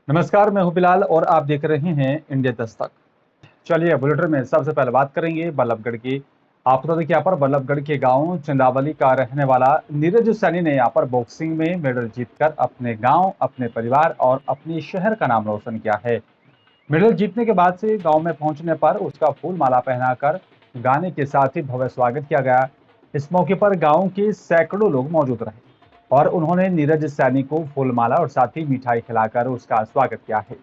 नमस्कार, मैं हूं बिलाल और आप देख रहे हैं इंडिया दस्तक। चलिए बुलेटिन में सबसे पहले बात करेंगे बल्लभगढ़ की। आपको तो देखिए यहाँ पर बल्लभगढ़ के गांव चंदावली का रहने वाला नीरज सैनी ने यहाँ पर बॉक्सिंग में मेडल जीतकर अपने गांव, अपने परिवार और अपने शहर का नाम रोशन किया है। मेडल जीतने के बाद से गांव में पहुंचने पर उसका फूल माला पहनाकर गाने के साथ ही भव्य स्वागत किया गया। इस मौके पर गांव के सैकड़ों लोग मौजूद रहे और उन्होंने नीरज सैनी को फूल माला और साथ ही मिठाई खिलाकर उसका स्वागत किया है।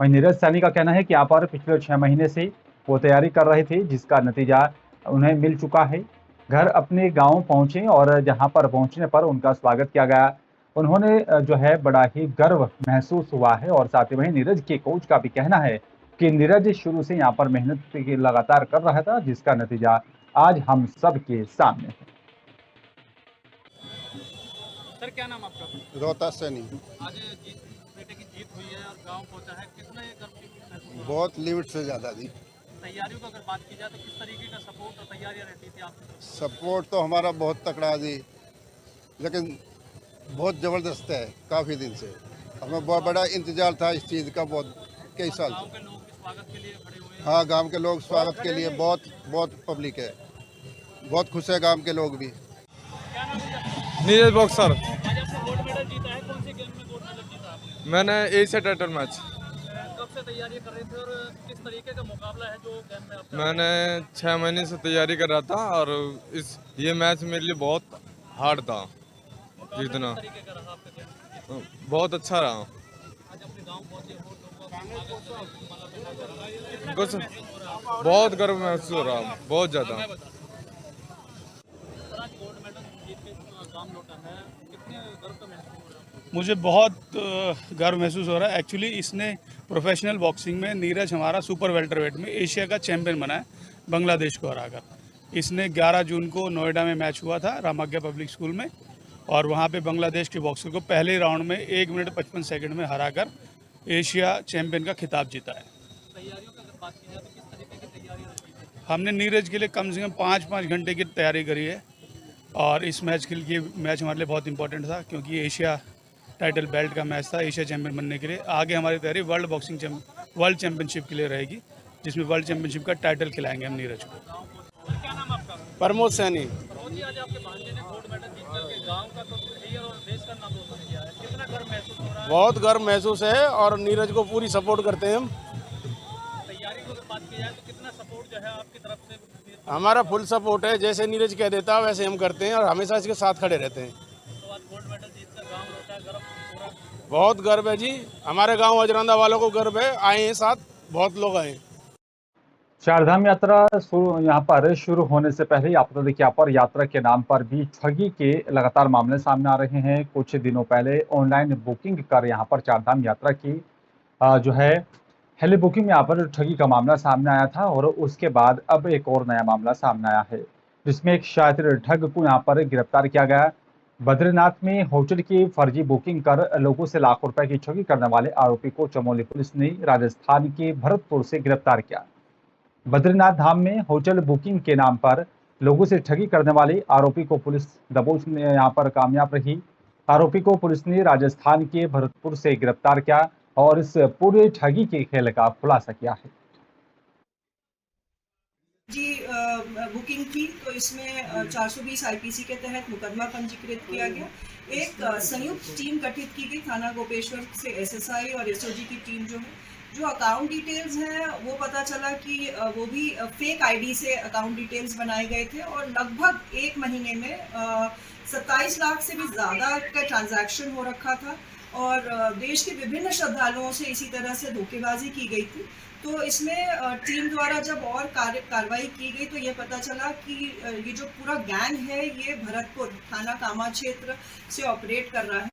वहीं नीरज सैनी का कहना है कि यहाँ पर पिछले 6 महीने से वो तैयारी कर रहे थे, जिसका नतीजा उन्हें मिल चुका है। घर अपने गांव पहुंचे और जहां पर पहुंचने पर उनका स्वागत किया गया। उन्होंने जो है बड़ा ही गर्व महसूस हुआ है और साथ ही वहीं नीरज के कोच का भी कहना है कि नीरज शुरू से यहाँ पर मेहनत की लगातार कर रहा था, जिसका नतीजा आज हम सब के सामने है। सर क्या नाम आपका? रोहतास सैनी। आज बेटे की जीत हुई है और गांव पहुंचा है, कितना ये गर्व महसूस हो रहा है? बहुत लिमिट से ज़्यादा जी। तैयारियों का अगर बात की जाए तो किस तरीके का सपोर्ट और तैयारियां रहती थी आपकी तरफ से? सपोर्ट तो हमारा बहुत तकड़ा है जी, लेकिन बहुत ज़बरदस्त है। काफ़ी दिन से हमें बहुत बड़ा इंतजार था इस चीज़ का, बहुत कई साल गांव से। के लोग भी स्वागत के लिए खड़े हुए हैं। हाँ, गांव के लोग स्वागत के लिए बहुत बहुत पब्लिक है, बहुत खुश है गांव के लोग भी। क्या नाम है आपका? नीरज बॉक्सर। आज आपने गोल्ड मेडल जीता है, कौन सी गेम में गोल्ड मेडल जीता आपने? मैंने एशिया टाइटल मैच कब से तैयारी कर रहे थे और किस तरीके का मुकाबला है जो गेम में आपका? मैंने 6 महीने से तैयारी कर रहा था और ये मैच मेरे लिए बहुत हार्ड था। मुकाबला जीतना किस तरीके का रहा आपका गेम? बहुत अच्छा रहा। आज अपने गांव पहुंचे हो, लोगों का स्वागत कर रहे हैं, माला पहनाकर। कितना कुछ गर्व महसूस हो रहा है? बहुत गर्व महसूस हो रहा, बहुत ज़्यादा। सर आज गोल्ड मेडल जीत के गांव लौटा है, कितने गर्व का महसूस हो रहा है? मुझे बहुत गर्व महसूस हो रहा है। एक्चुअली इसने प्रोफेशनल बॉक्सिंग में नीरज हमारा सुपर वेल्टरवेट में एशिया का चैंपियन बना है, बांग्लादेश को हराकर। इसने 11 जून को नोएडा में मैच हुआ था रामाज्ञा पब्लिक स्कूल में, और वहाँ पे बांग्लादेश के बॉक्सर को पहले राउंड में 1 मिनट 55 सेकंड में हराकर एशिया चैंपियन का खिताब जीता है। तैयारियों की अगर बात की जाए तो किस तरीके की तैयारियां रहती थी? हमने नीरज के लिए कम से कम 5-5 घंटे की तैयारी करी है, और इस मैच के लिए मैच हमारे लिए बहुत इंपॉर्टेंट था, क्योंकि एशिया टाइटल बेल्ट का मैच था एशिया चैंपियन बनने के लिए। आगे हमारी तैयारी वर्ल्ड चैंपियनशिप के लिए रहेगी, जिसमें वर्ल्ड चैंपियनशिप का टाइटल खिलाएंगे हम नीरज को। सर क्या नाम आपका? प्रमोद सैनी। प्रमोद जी, आज आपके भांजे ने गोल्ड मेडल जीत करके गांव का तो शहर और देश का नाम रोशन किया है, कितना गर्व महसूस हो रहा है? बहुत गर्व महसूस है और नीरज को पूरी सपोर्ट करते हैं हम। तैयारी की अगर बात की जाए तो कितना सपोर्ट जो है आपकी तरफ से? हमारा फुल सपोर्ट है, जैसे नीरज कह देता है वैसे हम करते हैं और हमेशा इसके साथ खड़े रहते हैं। तो आज गोल्ड मेडल जीत कर गाँव लौटा है, गर्व हो रहा है? बहुत गर्व है जी, हमारे गांव अजरंदा वालों को गर्व है। आए हैं साथ, बहुत लोग आए हैं। चारधाम यात्रा यहाँ पर शुरू होने से पहले आप तो देखिए यहाँ पर यात्रा के नाम पर भी ठगी के लगातार मामले सामने आ रहे हैं। कुछ दिनों पहले ऑनलाइन बुकिंग कर यहाँ पर चारधाम यात्रा की जो है हेली बुकिंग में यहाँ पर ठगी का मामला सामने आया था और उसके बाद अब एक और नया मामला सामने आया है, जिसमें एक शातिर ठग को यहाँ पर गिरफ्तार किया गया। बद्रीनाथ में होटल की फर्जी बुकिंग कर लोगों से लाखों रुपए की ठगी करने वाले आरोपी को चमोली पुलिस ने राजस्थान के भरतपुर से गिरफ्तार किया। बद्रीनाथ धाम में होटल बुकिंग के नाम पर लोगों से ठगी करने वाले आरोपी को पुलिस दबोचने यहाँ पर कामयाब रही। आरोपी को पुलिस ने राजस्थान के भरतपुर से गिरफ्तार किया और इस पूरे ठगी के खेल का खुलासा किया है। जी बुकिंग थी, तो इसमें 420 आईपीसी के तहत मुकदमा पंजीकृत किया गया। एक संयुक्त टीम गठित की गई, थाना गोपेश्वर से एसएसआई और एसओजी की टीम जो अकाउंट डिटेल्स हैं वो पता चला कि वो भी फेक आईडी से अकाउंट डिटेल्स बनाए गए थे, और लगभग 1 महीने में 27 लाख से भी ज़्यादा का ट्रांजैक्शन हो रखा था, और देश के विभिन्न श्रद्धालुओं से इसी तरह से धोखेबाजी की गई थी। तो इसमें टीम द्वारा जब और कार्रवाई की गई तो ये पता चला कि ये जो पूरा गैंग है ये भरतपुर थाना कामा क्षेत्र से ऑपरेट कर रहा है।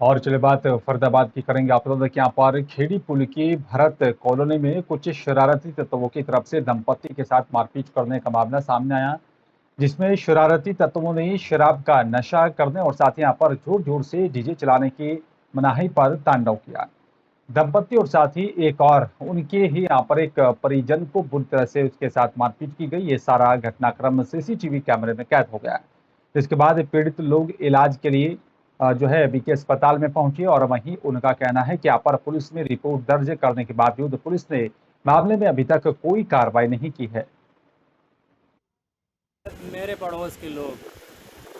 और चलिए बात फरीदाबाद की करेंगे। आप लोग यहाँ पर खेड़ी पुल की भरत कॉलोनी में कुछ शरारती तत्वों की तरफ से दंपति के साथ मारपीट करने का मामला सामने आया, जिसमें शरारती तत्वों ने शराब का नशा करने और साथ ही यहाँ पर जोर जोर से डीजे चलाने की मनाही पर तांडव किया। दंपति और साथ ही एक और उनके ही यहाँ पर एक परिजन को बुरी तरह से उसके साथ मारपीट की गई। ये सारा घटनाक्रम सीसीटीवी कैमरे में कैद हो गया है। इसके बाद पीड़ित लोग इलाज के लिए जो है बीके अस्पताल में पहुंचे और वहीं उनका कहना है कि यहाँ पर पुलिस में रिपोर्ट दर्ज करने के बावजूद पुलिस ने मामले में अभी तक कोई कार्रवाई नहीं की है। मेरे पड़ोस के लोग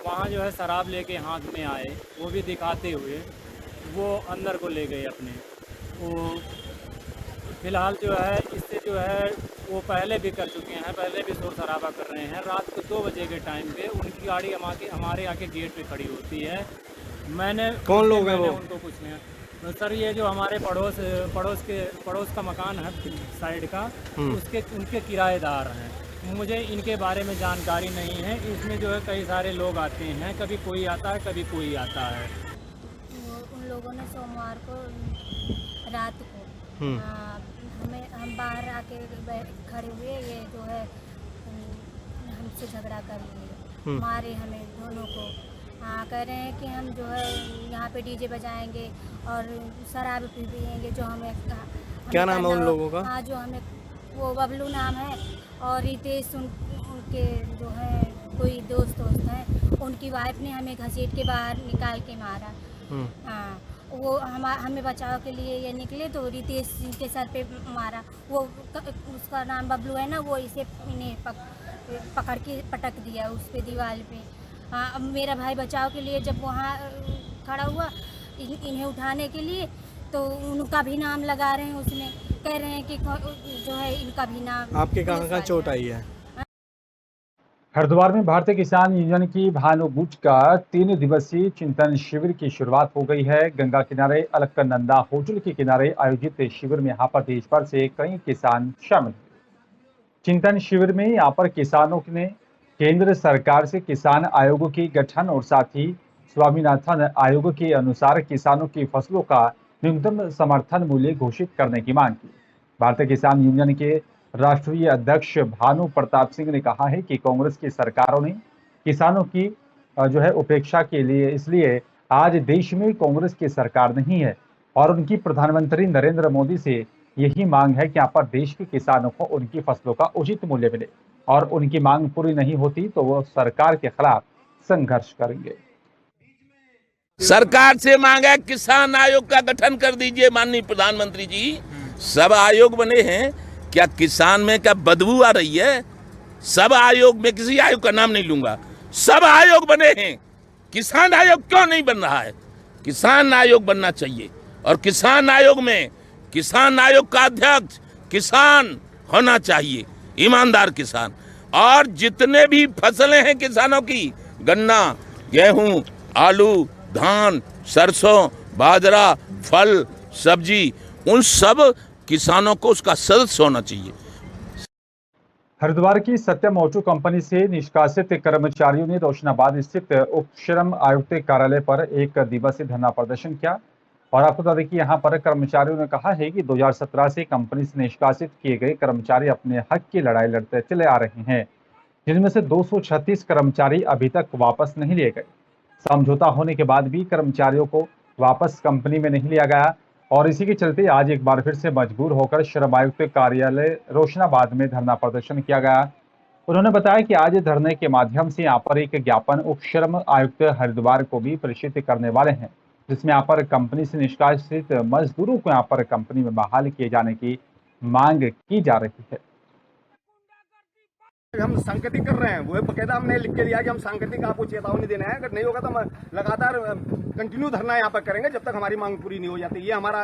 वहाँ जो है शराब लेके हाथ में आए, वो भी दिखाते हुए वो अंदर को ले गए अपने। वो फिलहाल जो है इससे जो है वो पहले भी कर चुके हैं, पहले भी शोर शराबा कर रहे हैं। रात को 2 बजे के टाइम पे उनकी गाड़ी हमारे आके गेट पे खड़ी होती है। मैंने कौन लोग हैं वो? उनको कुछ नहीं। तो सर ये जो हमारे पड़ोस का मकान है साइड का, उनके किराएदार हैं। मुझे इनके बारे में जानकारी नहीं है। इसमें जो है कई सारे लोग आते हैं, कभी कोई आता है कभी कोई आता है। उन लोगों ने सोमवार को रात को हम बाहर आके खड़े हुए, ये जो है हमसे झगड़ा कर लिए, मारे हमें दोनों को। कह रहे हैं कि हम जो है यहाँ पे डीजे बजाएंगे और शराब पिएंगे। जो हमें क्या नाम है उन लोगों का? हाँ, जो हमें वो बबलू नाम है और रितेश उनके जो है कोई दोस्त हैं। उनकी वाइफ ने हमें घसीट के बाहर निकाल के मारा। हाँ, वो हमें बचाव के लिए ये निकले तो रितेश के सर पे मारा। वो उसका नाम बबलू है ना, वो इसे इन्हें पकड़ के पटक दिया उस पे दीवार पे। अब मेरा भाई बचाव के लिए जब वहाँ खड़ा हुआ इन्हें उठाने के लिए, तो उनका भी नाम लगा रहे हैं उसमें, कह रहे हैं कि जो है इनका भी नाम। आपके कहाँ चोट आई है? हरिद्वार में भारतीय किसान यूनियन की भानु गुट का 3 दिवसीय चिंतन शिविर की शुरुआत हो गई है। गंगा किनारे अलकनंदा होटल के किनारे आयोजित शिविर में यहाँ पर देश भर से कई किसान शामिल हुए। चिंतन शिविर में यहाँ पर किसानों ने केंद्र सरकार से किसान आयोगों के गठन और साथ ही स्वामीनाथन आयोग के अनुसार किसानों की फसलों का न्यूनतम समर्थन मूल्य घोषित करने की मांग की। भारतीय किसान यूनियन के राष्ट्रीय अध्यक्ष भानु प्रताप सिंह ने कहा है कि कांग्रेस की सरकारों ने किसानों की जो है उपेक्षा के लिए, इसलिए आज देश में कांग्रेस की सरकार नहीं है और उनकी प्रधानमंत्री नरेंद्र मोदी से यही मांग है कि यहाँ पर देश के किसानों को उनकी फसलों का उचित मूल्य मिले और उनकी मांग पूरी नहीं होती तो वो सरकार के खिलाफ संघर्ष करेंगे। सरकार से मांग है किसान आयोग का गठन कर दीजिए माननीय प्रधानमंत्री जी। सब आयोग बने हैं, क्या किसान में क्या बदबू आ रही है? सब आयोग में, किसी आयोग का नाम नहीं लूंगा, सब आयोग बने हैं, किसान आयोग क्यों नहीं बन रहा है? किसान आयोग बनना चाहिए और किसान आयोग में किसान आयोग का अध्यक्ष किसान होना चाहिए, ईमानदार किसान। और जितने भी फसलें हैं किसानों की, गन्ना, गेहूं, आलू, धान, सरसों, बाजरा, फल, सब्जी, उन सब किसानों को उसका सदस्य होना चाहिए। हरिद्वार की सत्यम ऑटो कंपनी से निष्कासित कर्मचारियों ने रोशनाबाद स्थित उप श्रम आयुक्त कार्यालय पर 1 दिवसीय धरना प्रदर्शन किया और आपको बता दें कि यहाँ पर कर्मचारियों ने कहा है कि 2017 से कंपनी से निष्कासित किए गए कर्मचारी अपने हक की लड़ाई लड़ते चले आ रहे हैं, जिनमें से 236 कर्मचारी अभी तक वापस नहीं लिए गए। समझौता होने के बाद भी कर्मचारियों को वापस कंपनी में नहीं लिया गया और इसी के चलते आज एक बार फिर से मजबूर होकर श्रम आयुक्त कार्यालय रोशनाबाद में धरना प्रदर्शन किया गया। उन्होंने बताया कि आज धरने के माध्यम से यहाँ पर एक ज्ञापन उप श्रम आयुक्त हरिद्वार को भी प्रेषित करने वाले हैं, जिसमें यहाँ पर कंपनी से निष्कासित मजदूरों को यहाँ पर कंपनी में बहाल किए जाने की मांग की जा रही है। हम सांकेतिक कर रहे हैं, वो बकायदा हमने लिख के दिया कि हम सांकेतिक आपको चेतावनी देना है, अगर नहीं होगा तो हम लगातार कंटिन्यू धरना यहाँ पर करेंगे जब तक हमारी मांग पूरी नहीं हो जाती। ये हमारा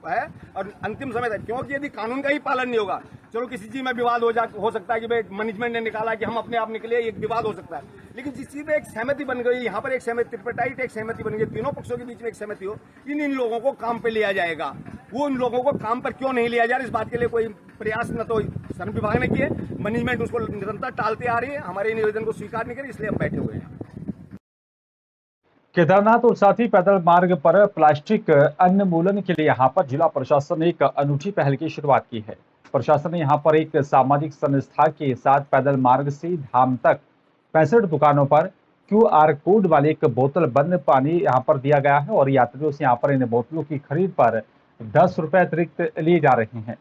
है और अंतिम समय तक, क्योंकि यदि कानून का ही पालन नहीं होगा, चलो किसी चीज में विवाद हो सकता है कि भाई मैनेजमेंट ने निकाला कि हम अपने आप निकले, एक विवाद हो सकता है, लेकिन जिस चीज में एक सहमति बन गई, यहाँ पर एक सहमति ट्रिपटाइट एक सहमति बन गई, तीनों पक्षों के बीच में एक सहमति हो, इन लोगों को काम पे लिया जाएगा। वो इन लोगों को काम पर क्यों नहीं लिया जा रहा, इस बात के लिए कोई प्रयास न तो श्रम विभाग ने किए, मैनेजमेंट उसको निरंतर टालते आ रही है, हमारे निवेदन को स्वीकार नहीं करे, इसलिए हम बैठे हुए हैं। केदारनाथ और साथ ही पैदल मार्ग पर प्लास्टिक उन्मूलन के लिए यहाँ पर जिला प्रशासन ने एक अनूठी पहल की शुरुआत की है। प्रशासन ने यहाँ पर एक सामाजिक संस्था के साथ पैदल मार्ग से धाम तक 65 दुकानों पर QR कोड वाली एक बोतल बंद पानी यहाँ पर दिया गया है और यात्रियों से यहाँ पर इन बोतलों की खरीद पर 10 रुपए अतिरिक्त लिए जा रहे हैं।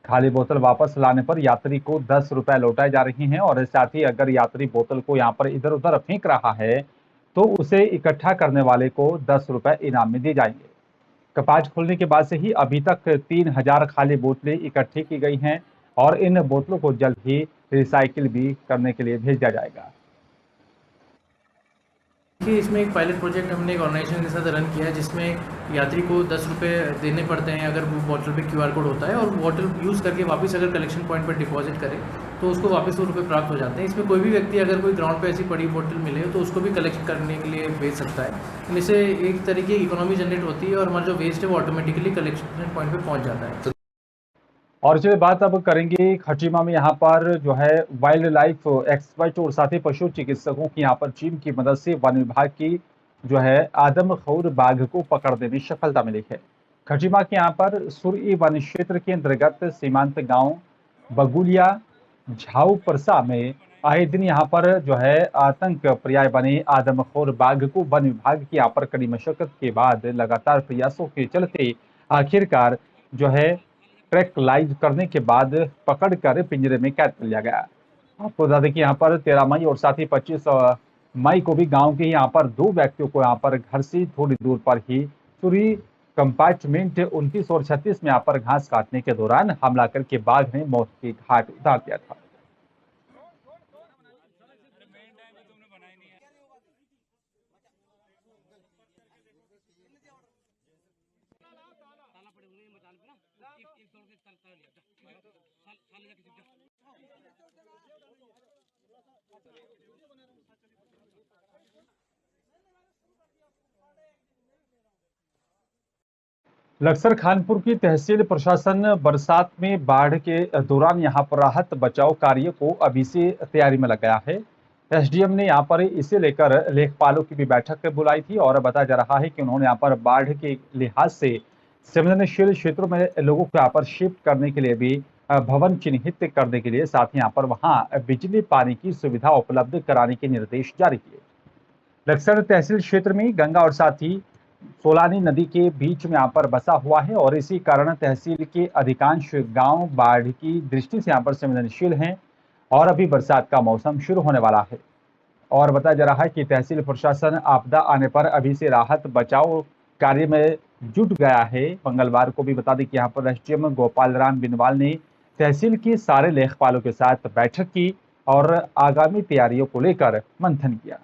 खाली बोतल वापस लाने पर यात्री को 10 रुपए लौटाए जा रहे हैं और साथ ही अगर यात्री बोतल को यहाँ पर इधर उधर फेंक रहा है तो उसे इकट्ठा करने वाले को 10 रुपए इनाम में दिए जाएंगे। कपाट खोलने के बाद से ही अभी तक 3000 खाली बोतलें इकट्ठी की गई हैं और इन बोतलों को जल्द ही रिसाइकिल भी करने के लिए भेज दिया जाएगा। देखिए, इसमें एक पायलट प्रोजेक्ट हमने एक ऑर्गेनाइजेशन के साथ रन किया है, जिसमें यात्री को 10 रुपये देने पड़ते हैं अगर वो बॉटल पे QR कोड होता है, और बॉटल यूज़ करके वापस अगर कलेक्शन पॉइंट पर डिपॉजिट करे तो उसको वापस वो रुपये प्राप्त हो जाते हैं। इसमें कोई भी व्यक्ति अगर कोई ग्राउंड पे ऐसी पड़ी बोतल मिले तो उसको भी कलेक्ट करने के लिए भेज सकता है। इससे एक तरीके की इकोनॉमी जनरेट होती है और हमारा जो वेस्ट है वो ऑटोमेटिकली कलेक्शन पॉइंट पर पहुँच जाता है। और चलिए बात अब करेंगे खटीमा में यहाँ पर जो है वाइल्ड लाइफ एक्सपर्ट और साथ ही पशु चिकित्सकों की यहाँ पर टीम की मदद से वन विभाग की जो है आदमखोर बाघ को पकड़ने में सफलता मिली है। खटीमा के यहाँ पर सुरई वन क्षेत्र के अंतर्गत सीमांत गांव बगुलिया झाऊ परसा में आए दिन यहाँ पर जो है आतंक पर्याय बने आदमखोर बाघ को वन विभाग की यहाँ पर कड़ी मशक्कत के बाद लगातार प्रयासों के चलते आखिरकार जो है ट्रैक लाइव करने के बाद पकड़कर पिंजरे में कैद कर लिया गया। आपको बता दें कि यहाँ पर 13 मई और साथ ही 25 मई को भी गांव के यहाँ पर 2 व्यक्तियों को यहाँ पर घर से थोड़ी दूर पर ही सुरई कंपार्टमेंट 29 और 36 में यहाँ पर घास काटने के दौरान हमला करके बाघ ने मौत के घाट उतार दिया था। लक्सर खानपुर की तहसील प्रशासन बरसात में बाढ़ के दौरान यहां पर राहत बचाव कार्य को अभी से तैयारी में लग गया है। एसडीएम ने यहां पर इसे लेकर लेखपालों की भी बैठक बुलाई थी और बताया जा रहा है कि उन्होंने यहां पर बाढ़ के लिहाज से संवेदनशील क्षेत्रों में लोगों को यहाँ पर शिफ्ट करने के लिए भी भवन चिन्हित करने के लिए साथ ही यहाँ पर वहां बिजली पानी की सुविधा उपलब्ध कराने के निर्देश जारी किए। लक्सर तहसील क्षेत्र में गंगा और साथ ही सोलानी नदी के बीच में यहाँ पर बसा हुआ है और इसी कारण तहसील के अधिकांश गांव बाढ़ की दृष्टि से यहाँ पर संवेदनशील हैं और अभी बरसात का मौसम शुरू होने वाला है। और बताया जा रहा है कि तहसील प्रशासन आपदा आने पर अभी से राहत बचाव कार्य में जुट गया है। मंगलवार को भी बता दें कि यहाँ पर एसडीएम गोपाल राम बिनवाल ने तहसील के सारे लेखपालों के साथ बैठक की और आगामी तैयारियों को लेकर मंथन किया।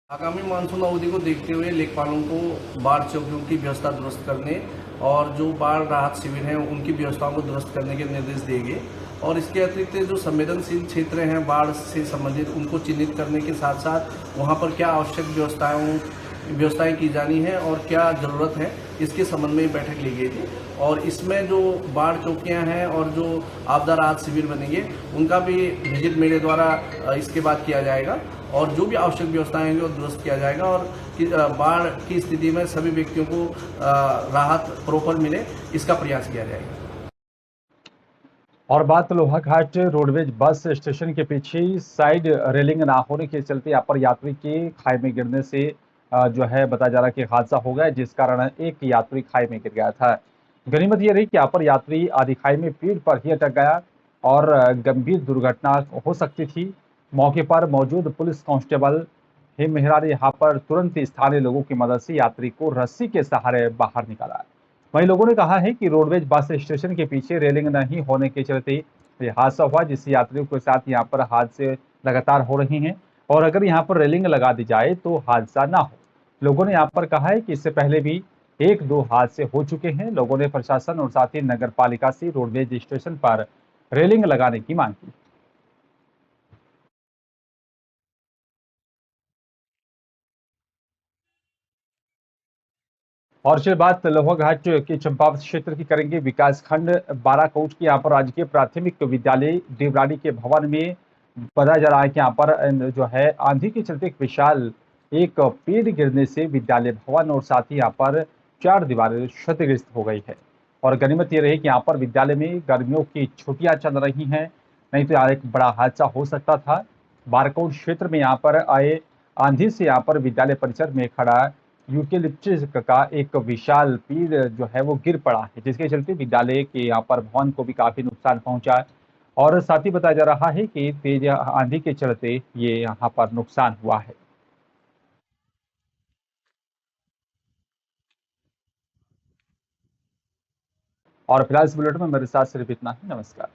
आगामी मानसून अवधि को देखते हुए लेखपालों को बाढ़ चौकियों की व्यवस्था दुरुस्त करने और जो बाढ़ राहत शिविर हैं उनकी व्यवस्थाओं को दुरुस्त करने के निर्देश दिए गए और इसके अतिरिक्त जो संवेदनशील क्षेत्र हैं बाढ़ से संबंधित उनको चिन्हित करने के साथ साथ वहां पर क्या आवश्यक व्यवस्थाएं की जानी है और क्या जरूरत है इसके संबंध में बैठक ली गई थी। और इसमें जो बाढ़ चौकियां हैं और जो आपदा राहत शिविर बनेंगे उनका भी विजिट मेरे द्वारा इसके बाद किया जाएगा और जो भी आवश्यक व्यवस्थाएं होंगी वो दुरुस्त किया जाएगा और बाढ़ की स्थिति में सभी व्यक्तियों को राहत प्रॉपर मिले इसका प्रयास किया जाएगा। और बात लोहाघाट रोडवेज बस स्टेशन के पीछे साइड रेलिंग ना होने के चलते यहाँ पर यात्री के खाई में गिरने से जो है बताया जा रहा है कि हादसा हो गया, जिस कारण एक यात्री खाई में गिर गया था। गनीमत ये रही कि यहाँ पर यात्री आधी खाई में पेड़ पर ही अटक गया और गंभीर दुर्घटना हो सकती थी। मौके पर मौजूद पुलिस कांस्टेबल हिम मेहरा ने यहाँ पर तुरंत स्थानीय लोगों की मदद से यात्री को रस्सी के सहारे बाहर निकाला। वहीं लोगों ने कहा है कि रोडवेज बस स्टेशन के पीछे रेलिंग नहीं होने के चलते ये हादसा हुआ, जिससे यात्रियों के साथ यहाँ पर हादसे लगातार हो रहे हैं और अगर यहाँ पर रेलिंग लगा दी जाए तो हादसा ना हो। लोगों ने यहाँ पर कहा है कि इससे पहले भी 1-2 हादसे हो चुके हैं। लोगों ने प्रशासन और साथ ही नगर पालिका से रोडवेज स्टेशन पर रेलिंग लगाने की मांग की। और चलिए बात लोहाघाट के चंपावत क्षेत्र की करेंगे। विकासखंड बाराकोट की यहाँ पर राजकीय प्राथमिक विद्यालय देवरानी के भवन में बताया जा रहा है कि यहाँ पर जो है आंधी के चलते एक पेड़ गिरने से विद्यालय भवन और साथ ही यहाँ पर 4 दीवारें क्षतिग्रस्त हो गई है। और गनीमत ये रही कि यहाँ पर विद्यालय में गर्मियों की छुट्टियां चल रही हैं, नहीं तो यहाँ एक बड़ा हादसा हो सकता था। बाराकोट क्षेत्र में यहाँ पर आए आंधी से यहाँ पर विद्यालय परिसर में खड़ा यूकेलिप्टस का एक विशाल पेड़ जो है वो गिर पड़ा है, जिसके चलते विद्यालय के यहाँ पर भवन को भी काफी नुकसान पहुंचा और साथ ही बताया जा रहा है कि तेज आंधी के चलते ये यहाँ पर नुकसान हुआ है। और फिलहाल इस बुलेटिन में मेरे साथ सिर्फ इतना ही। नमस्कार।